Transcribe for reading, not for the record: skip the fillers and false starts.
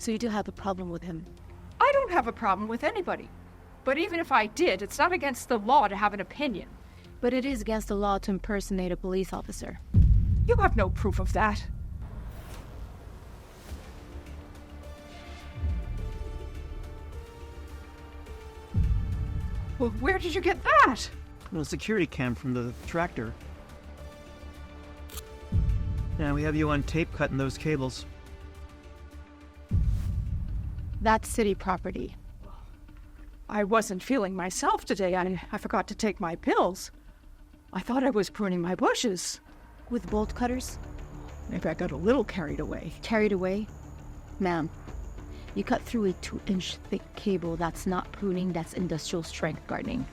So you do have a problem with him? I don't have a problem with anybody. But even if I did, it's not against the law to have an opinion. But it is against the law to impersonate a police officer. You have no proof of that. Well, where did you get that? A security cam from the tractor. Yeah, we have you on tape cutting those cables. That's city property. I wasn't feeling myself today. I forgot to take my pills. I thought I was pruning my bushes. With bolt cutters? Maybe I got a little carried away. Carried away? Ma'am, you cut through a 2-inch thick cable. That's not pruning, that's industrial strength gardening.